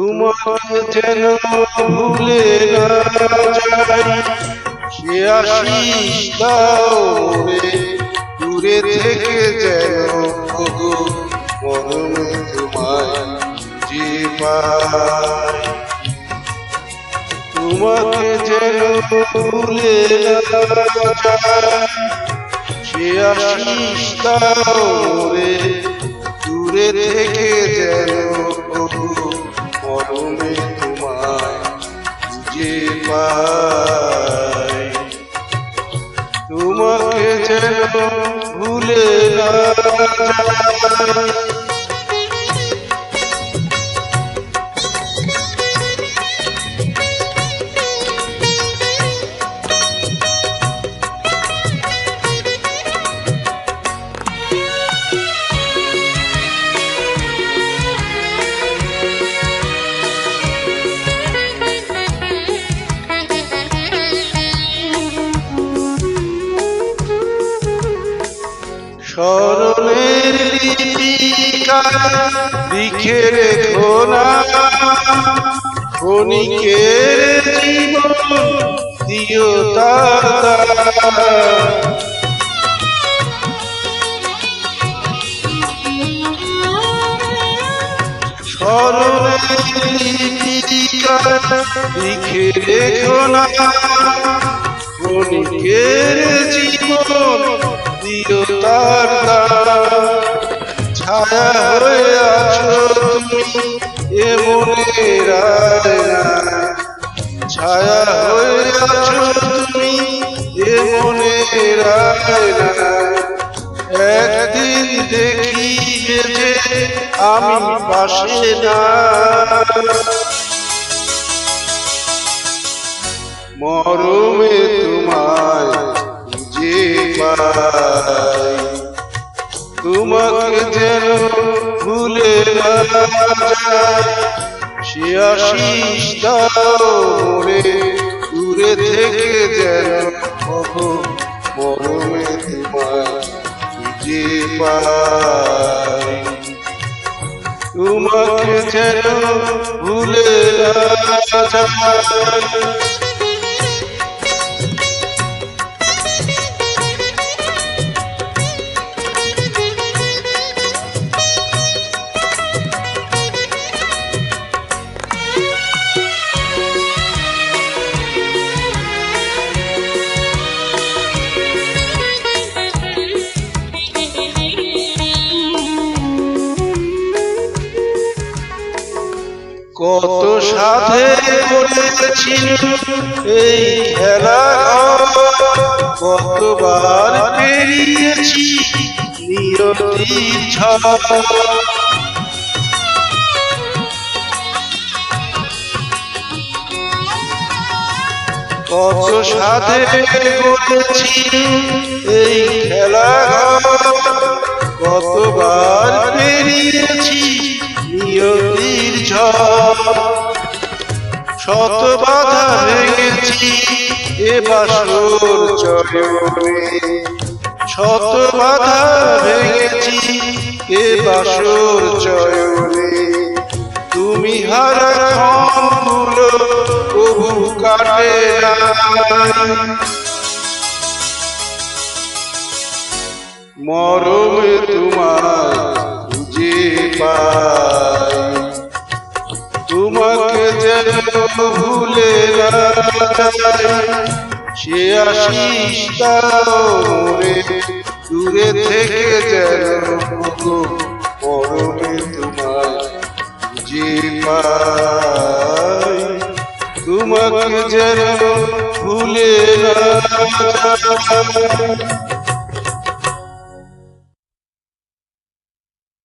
তোমাকে যেন ভুলে না যাই, সে আশিস দাও রে দূরে থেকে যেন ওগো মরমে তোমায় যে পাই। তোমাকে যেন ভুলে না যাই, সে আশিস দাও রে দূরে থেকে যেন ওগো মরমে তোমায় যে পাই। তোমাকে যেন ভুলে না যাই। স্মরণের লিপিকা লিখে রেখো না, ক্ষণিকের জীবন দিও তার। স্মরণের লিপিকা লিখে রেখো না, ক্ষণিকের জীবন দিও তার। ছায়া হয়ে আছো তুমি এ মনের আয়নায়, ছায়া হয়ে আছো তুমি এ মনের আয়নায়। একদিন দেখিবে যে আমি পাশে না, মরমে তোমায় যে পাই। তোমাকে যেন ভুলে না যাই, সে আশিস দাও রে দূরে থেকে যেন ওগো মরমে তোমায় যে পাই। তোমাকে যেন ভুলে না যাই। কত সাধে করেছিল এই খেলা, কতবার পেরিয়েছি নিয়তির ঝড়। কত সাধে করেছিল এই খেলা, কতবার পেরিয়েছি নিয়তির ঝড়। শত বাধা ভেঙেছি এ বাসর চয়নে, শত বাধা ভেঙেছি এ বাসর চয়নে। তুমি হারা ক্ষণগুলো কবু কাটে না, মরমে তোমায় খুঁজে পাই। তোমাকে যেন ভুলে না যাই, সে আশিস দাও রে দূরে থেকে যেন ওগো মরমে তোমায় যে পাই। তোমাকে যেন ভুলে না যাই।